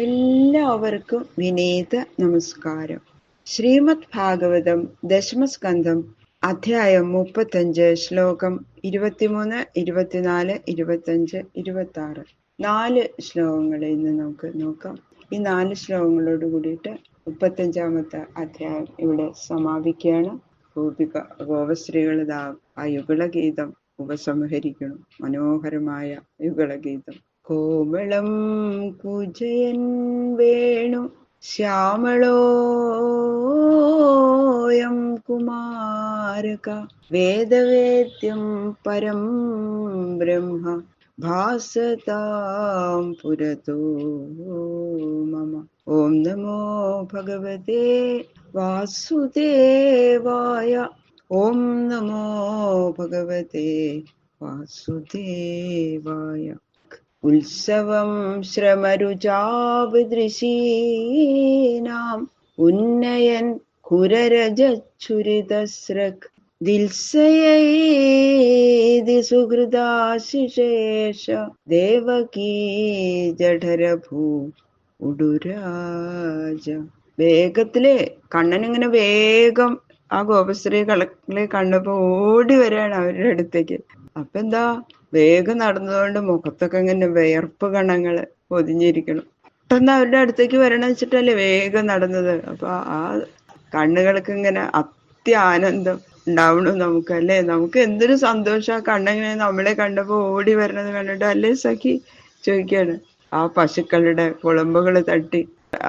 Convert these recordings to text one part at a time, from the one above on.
എല്ലാവർക്കും വിനീത നമസ്കാരം. ശ്രീമദ് ഭാഗവതം ദശമസ്കന്ധം അധ്യായം 35 ശ്ലോകം 23, 24, 25, 26 4 ശ്ലോകങ്ങളെ ഇന്ന് നമുക്ക് നോക്കാം. ഈ 4 ശ്ലോകങ്ങളോട് കൂടിയിട്ട് 35-ാമത്തെ അധ്യായം ഇവിടെ സമാപിക്കുകയാണ്. ഗോപസ്ത്രീകൾ ആ യുഗളഗീതം ഉപസംഹരിക്കണം. മനോഹരമായ യുഗളഗീതം. കോമളം കുജയൻ വേണു ശ്യാമളോയം കുമാരക വേദവേദ്യം പരം ബ്രഹ്മ ഭാസതാം പുരതോ മമ. ഓം നമോ ഭഗവതേ വാസുദേവായ. ഓം നമോ ഭഗവതേ വാസുദേവായ. ഉത്സവം ശ്രമരുചാവദൃശീനാം ഉന്നയൻ കുരരജച്ഛുരിതസ്രക് ദിൽസയേതി സുഹൃദാശിഷേഷ ദേവകീ ജഠരഭൂ ഉഡുരാജ. വേഗത്തില് കണ്ണനിങ്ങനെ വേഗം ആ ഗോപസ്ത്രീകളെ കണ്ടപ്പോ ഓടി വരികയാണ് അവരുടെ അടുത്തേക്ക്. അപ്പൊ എന്താ, വേഗം നടന്നതുകൊണ്ട് മുഖത്തൊക്കെ ഇങ്ങനെ വിയർപ്പ് കണങ്ങള് പൊതിഞ്ഞിരിക്കണം. പെട്ടെന്ന് അവരുടെ അടുത്തേക്ക് വരണം വെച്ചിട്ടല്ലേ വേഗം നടന്നത്. അപ്പൊ ആ കണ്ണുകൾക്ക് ഇങ്ങനെ അത്യാനന്ദം ഉണ്ടാവണം നമുക്ക്, അല്ലേ? നമുക്ക് എന്തൊരു സന്തോഷം ആ കണ്ണിങ്ങനെ നമ്മളെ കണ്ടപ്പോ ഓടി വരണത് കണ്ടിട്ട്, അല്ലേ സഖി ചോദിക്കാണ്. ആ പശുക്കളുടെ കുളമ്പുകൾ തട്ടി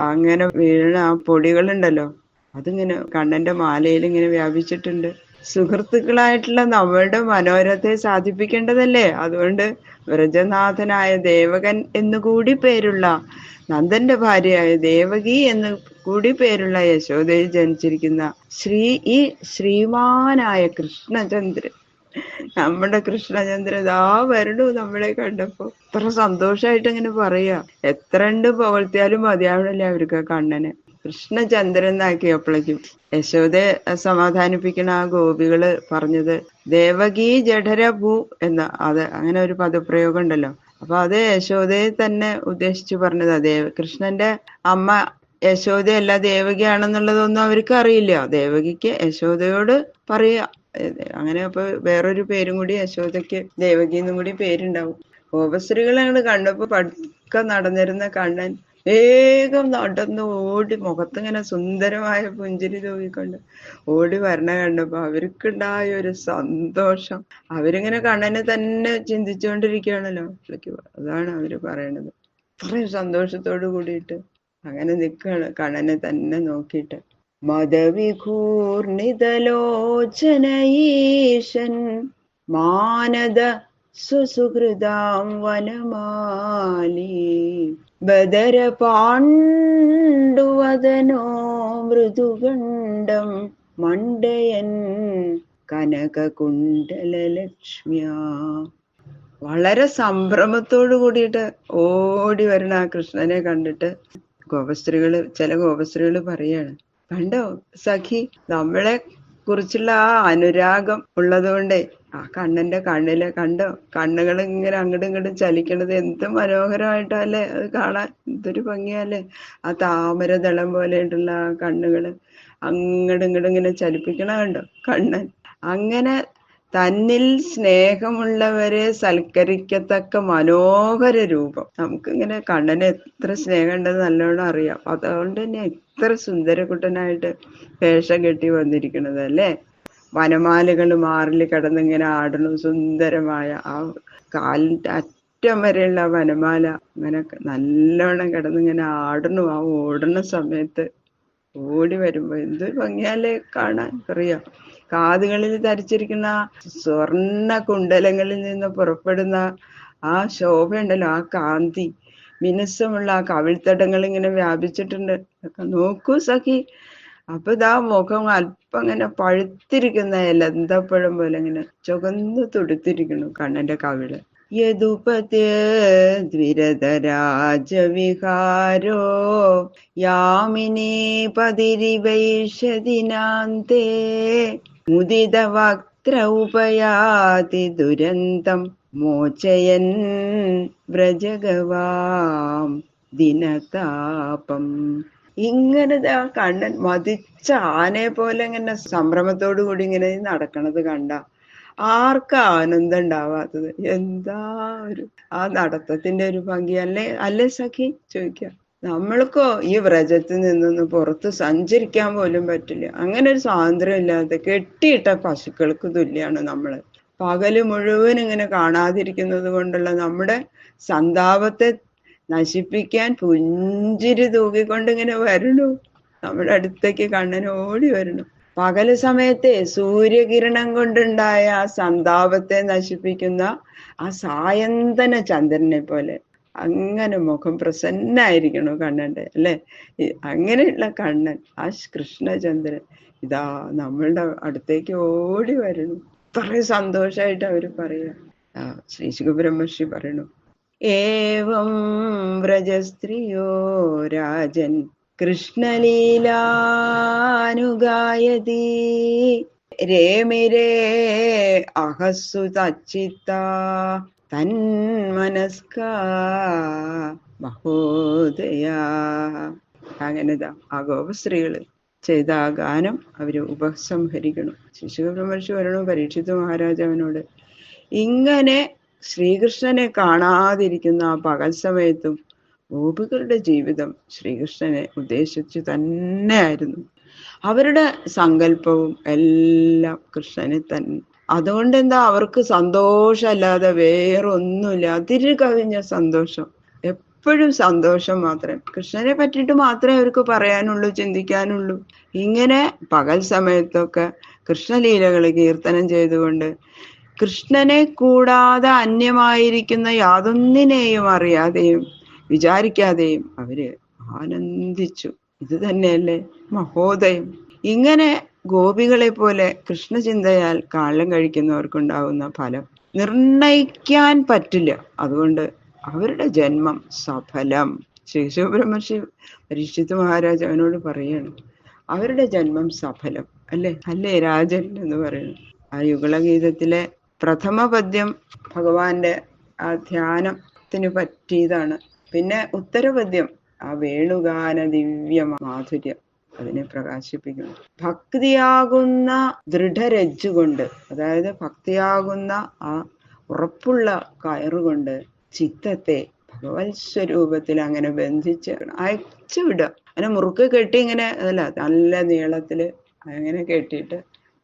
അങ്ങനെ വീണ ആ പൊടികളുണ്ടല്ലോ, അതിങ്ങനെ കണ്ണന്റെ മാലയിൽ ഇങ്ങനെ വ്യാപിച്ചിട്ടുണ്ട്. സുഹൃത്തുക്കളായിട്ടുള്ള നമ്മളുടെ മനോരഥത്തെ സാധിപ്പിക്കേണ്ടതല്ലേ. അതുകൊണ്ട് വ്രജനാഥനായ ദേവകൻ എന്നുകൂടി പേരുള്ള, നന്ദന്റെ ഭാര്യയായ ദേവകി എന്ന് കൂടി പേരുള്ള യശോദയിൽ ജനിച്ചിരിക്കുന്ന ഈ ശ്രീമാനായ കൃഷ്ണചന്ദ്രൻ, നമ്മുടെ കൃഷ്ണചന്ദ്രൻ ഇതാ വരണു നമ്മളെ കണ്ടപ്പോ. എത്ര സന്തോഷായിട്ട് ഇങ്ങനെ പറയാ. എത്ര ഉണ്ട് പുകഴ്ത്തിയാലും മതിയാവണല്ലേ അവർക്ക് കണ്ണന്. കൃഷ്ണചന്ദ്രൻ എന്നാക്കിയപ്പോഴേക്കും യശോദയെ സമാധാനിപ്പിക്കണ ആ ഗോപികള് പറഞ്ഞത് ദേവകീ ജഠരഭൂ എന്ന, അത് അങ്ങനെ ഒരു പദപ്രയോഗം ഉണ്ടല്ലോ. അപ്പൊ അത് യശോദയെ തന്നെ ഉദ്ദേശിച്ചു പറഞ്ഞതാ. കൃഷ്ണന്റെ അമ്മ യശോദയല്ല ദേവകിയാണെന്നുള്ളതൊന്നും അവർക്ക് അറിയില്ല. ദേവകിക്ക് യശോദയോട് പറയാ. അങ്ങനെ അപ്പൊ വേറൊരു പേരും കൂടി യശോദയ്ക്ക് ദേവകി എന്നും കൂടി പേരുണ്ടാവും. ഗോപസ്ത്രീകളെ കണ്ടപ്പോ പതുക്കെ നടന്നിരുന്ന കണ്ണൻ വേഗം നടന്ന് ഓടി, മുഖത്തിങ്ങനെ സുന്ദരമായ പുഞ്ചിരി തൂക്കിക്കൊണ്ട് ഓടി വരണ കണ്ടപ്പോ അവർക്കുണ്ടായ ഒരു സന്തോഷം. അവരിങ്ങനെ കണ്ണനെ തന്നെ ചിന്തിച്ചുകൊണ്ടിരിക്കുകയാണല്ലോ. അതാണ് അവര് പറയണത്. അത്രയും സന്തോഷത്തോട് കൂടിയിട്ട് അങ്ങനെ നിൽക്കുകയാണ് കണ്ണനെ തന്നെ നോക്കിയിട്ട്. മദവിഘൂർണിതലോചനയീശൻ മാനദ സുസുഹൃദാം വനമാലി ബദരപാണ്ഡുവദനോ മൃദുഗണ്ഡം മണ്ഡയൻ കനകകുണ്ഡലലക്ഷ്മ്യാ. വളരെ സംഭ്രമത്തോടു കൂടിയിട്ട് ഓടി വരുന്ന ആ കൃഷ്ണനെ കണ്ടിട്ട് ചില ഗോപസ്ത്രീകള് പറയാണ്, കണ്ടോ സഖി, നമ്മളെ കുറിച്ചുള്ള ആ അനുരാഗം ഉള്ളതുകൊണ്ടേ ആ കണ്ണന്റെ കണ്ണില് കണ്ടോ, കണ്ണുകൾ ഇങ്ങനെ അങ്ങോട്ടും ഇങ്ങോട്ടും ചലിക്കണത് എന്ത് മനോഹരമായിട്ടല്ലേ അത് കാണാൻ. എന്തൊരു ഭംഗിയല്ലേ ആ താമരദളം പോലെയുള്ള ആ കണ്ണുകള് അങ്ങോട്ടും ഇങ്ങോട്ടും ഇങ്ങനെ ചലിപ്പിക്കണ കണ്ടോ കണ്ണൻ. അങ്ങനെ തന്നിൽ സ്നേഹമുള്ളവരെ സൽക്കരിക്കത്തക്ക മനോഹര രൂപം. നമുക്കിങ്ങനെ കണ്ണന് എത്ര സ്നേഹം ഉണ്ടെന്ന് നല്ലോണം അറിയാം. അതുകൊണ്ട് തന്നെ ഇത്ര സുന്ദരകുട്ടനായിട്ട് വേഷം കെട്ടി വന്നിരിക്കുന്നത്, അല്ലേ? വനമാലകൾ മാറിൽ കിടന്നിങ്ങനെ ആടണു. സുന്ദരമായ ആ കാലിന്റെ അറ്റം വരെയുള്ള വനമാല ഇങ്ങനെ നല്ലോണം കിടന്നിങ്ങനെ ആടണു. ആ ഓടുന്ന സമയത്ത് ഓടി വരുമ്പോ എന്ത് ഭംഗിയല്ലേ കാണാൻ, അറിയാം. കാതുകളിൽ ധരിച്ചിരിക്കുന്ന സ്വർണ്ണ കുണ്ടലങ്ങളിൽ നിന്ന് പുറപ്പെടുന്ന ആ ശോഭയുണ്ടല്ലോ, ആ കാന്തി, മിനുസമുള്ള ആ കവിൾത്തടങ്ങൾ ഇങ്ങനെ വ്യാപിച്ചിട്ടുണ്ട്. നോക്കൂ സഖി. അപ്പൊ ഇതാ മുഖം അല്പം ഇങ്ങനെ പഴുത്തിരിക്കുന്ന ലന്തപ്പഴം പോലെ ഇങ്ങനെ ചുവന്ന് തുടുത്തിരിക്കുന്നു കണ്ണന്റെ കവിള്. യദുപതേ ദ്വിരദരാജവിഹാരോ യാമിനീ പതിരിവൈഷദിനാന്തേ മുദിതവക്ത്ര ഉപയാതി ദുരന്തം മോചയൻ വ്രജഗവാം ദിനതാപം. ഇങ്ങനെ ആ കണ്ണൻ മതിച്ച ആനയെ പോലെ ഇങ്ങനെ സംഭ്രമത്തോടു കൂടി ഇങ്ങനെ നടക്കണത് കണ്ട ആർക്കാ ആനന്ദം ഉണ്ടാവാത്തത്? എന്താ ഒരു ആ നടത്തത്തിന്റെ ഒരു ഭംഗി അല്ലേ, അല്ലേ സഖി ചോദിക്കാം. നമ്മൾക്കോ ഈ വ്രജത്തിൽ നിന്നൊന്ന് പുറത്ത് സഞ്ചരിക്കാൻ പോലും പറ്റില്ല. അങ്ങനെ ഒരു സ്വാതന്ത്ര്യം ഇല്ലാതെ കെട്ടിയിട്ട പശുക്കൾക്ക് തുല്യാണ് നമ്മള്. പകല് മുഴുവൻ ഇങ്ങനെ കാണാതിരിക്കുന്നത് കൊണ്ടുള്ള നമ്മുടെ സന്താപത്തെ നശിപ്പിക്കാൻ പുഞ്ചിരി തൂക്കിക്കൊണ്ട് ഇങ്ങനെ വരണു. നമ്മുടെ അടുത്തേക്ക് കണ്ണൻ ഓടി വരണു. പകല് സമയത്തെ സൂര്യകിരണം കൊണ്ടുണ്ടായ ആ സന്താപത്തെ നശിപ്പിക്കുന്ന ആ സായന്തന ചന്ദ്രനെ പോലെ അങ്ങനെ മുഖം പ്രസന്നായിരിക്കണു കണ്ണന്റെ, അല്ലെ? അങ്ങനെയുള്ള കണ്ണൻ, ആ കൃഷ്ണചന്ദ്രൻ ഇതാ നമ്മളുടെ അടുത്തേക്ക് ഓടി വരണു. അത്ര സന്തോഷായിട്ട് അവര് പറയാ. ശ്രീ ശുഖബ്രഹ്മർഷി പറയണു, ഏവം വ്രജസ്ത്രീയോ രാജൻ കൃഷ്ണലീലാനുഗായതി രേമിരേ അഹസ്സു തച്ചിത്ത തന്മനസ്ക മഹോദയാ. അങ്ങനെതാ ആ ഗോപസ്ത്രീകള് ചെയ്ത ആ ഗാനം അവര് ഉപസംഹരിക്കണം. ശിശുബ്രഹ്മർഷി വരണു പരീക്ഷിത് മഹാരാജാവിനോട്, ഇങ്ങനെ ശ്രീകൃഷ്ണനെ കാണാതിരിക്കുന്ന ആ പകൽ സമയത്തും ഗോപികളുടെ ജീവിതം ശ്രീകൃഷ്ണനെ ഉദ്ദേശിച്ചു തന്നെയായിരുന്നു. അവരുടെ സങ്കല്പവും എല്ലാം കൃഷ്ണനെ തന്നെ. അതുകൊണ്ട് എന്താ, അവർക്ക് സന്തോഷമല്ലാതെ വേറൊന്നുമില്ല. അതിര് കവിഞ്ഞ സന്തോഷം, എപ്പോഴും സന്തോഷം മാത്രം. കൃഷ്ണനെ പറ്റിയിട്ട് മാത്രമേ അവർക്ക് പറയാനുള്ളൂ, ചിന്തിക്കാനുള്ളൂ. ഇങ്ങനെ പകൽ സമയത്തൊക്കെ കൃഷ്ണലീലകൾ കീർത്തനം ചെയ്തുകൊണ്ട് കൃഷ്ണനെ കൂടാതെ അന്യമായിരിക്കുന്ന യാതൊന്നിനെയും അറിയാതെയും വിചാരിക്കാതെയും അവര് ആനന്ദിച്ചു. ഇത് തന്നെയല്ലേ മഹോദയം. ഇങ്ങനെ ഗോപികളെ പോലെ കൃഷ്ണചിന്തയാൽ കാലം കഴിക്കുന്നവർക്കുണ്ടാവുന്ന ഫലം നിർണയിക്കാൻ പറ്റില്ല. അതുകൊണ്ട് അവരുടെ ജന്മം സഫലം. ശിശുബ്രഹ്മർഷി പരീക്ഷിത് മഹാരാജ് അവനോട് പറയാണ്, അവരുടെ ജന്മം സഫലം അല്ലേ, അല്ലേ രാജൻ എന്ന് പറയുന്നു. ആ യുഗളഗീതത്തിലെ പ്രഥമ പദ്യം ഭഗവാന്റെ ആ ധ്യാനത്തിന് പറ്റിയതാണ്. പിന്നെ ഉത്തരപദ്യം ആ വേണുഗാന ദിവ്യ മാധുര്യം അതിനെ പ്രകാശിപ്പിക്കുന്നു. ഭക്തിയാകുന്ന ദൃഢരജ്ജുകൊണ്ട്, അതായത് ഭക്തിയാകുന്ന ആ ഉറപ്പുള്ള കയറുകൊണ്ട് ചിത്തത്തെ ഭഗവത് സ്വരൂപത്തിൽ അങ്ങനെ ബന്ധിച്ച് അയച്ചു വിടുക. അങ്ങനെ മുറുക്ക് കെട്ടി ഇങ്ങനെ അല്ല, നല്ല നീളത്തില് അങ്ങനെ കെട്ടിയിട്ട്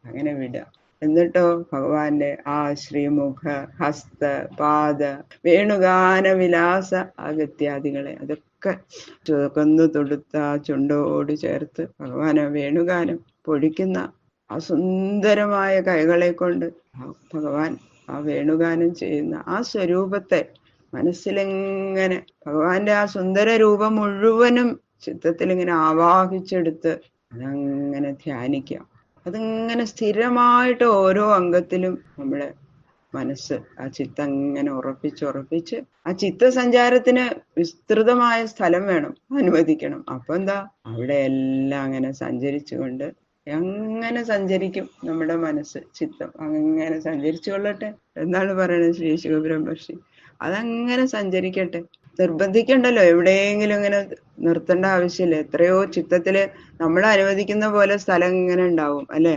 അങ്ങനെ വിടുക. എന്നിട്ടോ ഭഗവാന്റെ ആ ശ്രീമുഖ ഹസ്ത പാദ വേണുഗാന വിലാസ അഗത്യാദികളെ അതൊക്കെ ചുവക്കൊന്നു തൊടുത്ത ചുണ്ടോട് ചേർത്ത് ഭഗവാന് വേണുഗാനം പൊഴിക്കുന്ന ആ സുന്ദരമായ കൈകളെ കൊണ്ട് ഭഗവാൻ ആ വേണുഗാനം ചെയ്യുന്ന ആ സ്വരൂപത്തെ മനസ്സിലിങ്ങനെ ഭഗവാന്റെ ആ സുന്ദര രൂപം മുഴുവനും ചിത്തത്തിൽ ഇങ്ങനെ ആവാഹിച്ചെടുത്ത് അതങ്ങനെ ധ്യാനിക്കാം. അതിങ്ങനെ സ്ഥിരമായിട്ട് ഓരോ അംഗത്തിലും നമ്മുടെ മനസ്സ് ആ ചിത്തം ഇങ്ങനെ ഉറപ്പിച്ച് ആ ചിത്തസഞ്ചാരത്തിന് വിസ്തൃതമായ സ്ഥലം വേണം, അനുവദിക്കണം. അപ്പൊ എന്താ, അവിടെ എല്ലാം അങ്ങനെ സഞ്ചരിച്ചുകൊണ്ട് അങ്ങനെ സഞ്ചരിക്കും നമ്മുടെ മനസ്സ്, ചിത്തം അങ്ങനെ സഞ്ചരിച്ചു കൊള്ളട്ടെ എന്നാണ് പറയുന്നത് ശ്രീ ശിവബ്രഹ്മർഷി. അതങ്ങനെ സഞ്ചരിക്കട്ടെ, നിർബന്ധിക്കണ്ടല്ലോ, എവിടെയെങ്കിലും ഇങ്ങനെ നിർത്തേണ്ട ആവശ്യമില്ല. എത്രയോ ചിത്തത്തില് നമ്മൾ അനുവദിക്കുന്ന പോലെ സ്ഥലം ഇങ്ങനെ ഉണ്ടാവും അല്ലെ.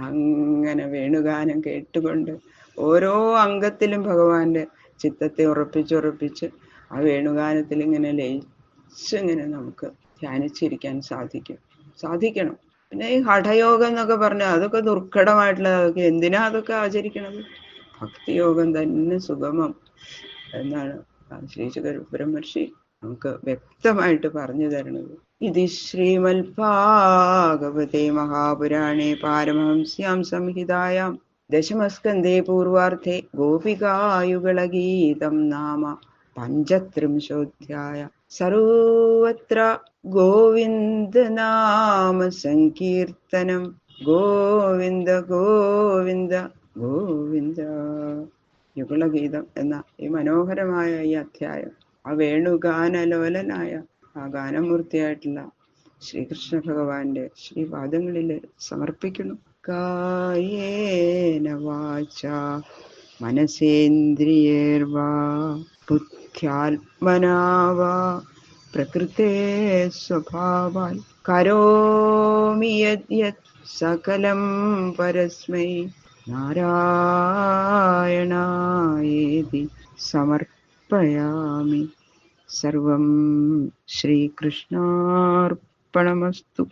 അങ്ങനെ വേണുഗാനം കേട്ടുകൊണ്ട് ഓരോ അംഗത്തിലും ഭഗവാന്റെ ചിത്തത്തെ ഉറപ്പിച്ച് ആ വേണുഗാനത്തിൽ ഇങ്ങനെ ലയിച്ചിങ്ങനെ നമുക്ക് ധ്യാനിച്ചിരിക്കാൻ സാധിക്കണം. പിന്നെ ഈ ഹഠയോഗം എന്നൊക്കെ പറഞ്ഞാൽ അതൊക്കെ ദുർഘടമായിട്ടുള്ള, അതൊക്കെ എന്തിനാ അതൊക്കെ ആചരിക്കണത്? ഭക്തിയോഗം തന്നെ സുഗമം എന്നാണ് ശ്രീ ശുഖബ്രഹ്മർഷി നമുക്ക് വ്യക്തമായിട്ട് പറഞ്ഞു തരുന്നത്. ഇത് ശ്രീമദ്ഭാഗവതേ മഹാപുരാണേ പാരമഹംസ്യാം സംഹിതായാം ദശമസ്കന്ധേ പൂർവാർദ്ധേ ഗോപികായുഗളഗീതം നാമ പഞ്ചത്രിംശോധ്യായ. സർവത്ര ഗോവിന്ദനാമ സങ്കീർത്തനം. ഗോവിന്ദ ഗോവിന്ദ ഗോവിന്ദ. യുഗളഗീതം എന്ന ഈ മനോഹരമായ ഈ അധ്യായം ആ വേണുഗാനലോലനായ ആ ഗാനമൂർത്തിയായിട്ടുള്ള ശ്രീകൃഷ്ണ ഭഗവാന്റെ ശ്രീപാദങ്ങളിൽ സമർപ്പിക്കുന്നു. കായേന വാചാ മനസേന്ദ്രിയേർവാ ബുദ്ധ്യാത്മനാ വാ പ്രകൃതേ സ്വഭാവാൽ കരോമി യത് സകലം പരസ്മൈ നാരായണായേതി സമർപ്പയാമി. സർവം ശ്രീകൃഷ്ണാർപ്പണമസ്തു.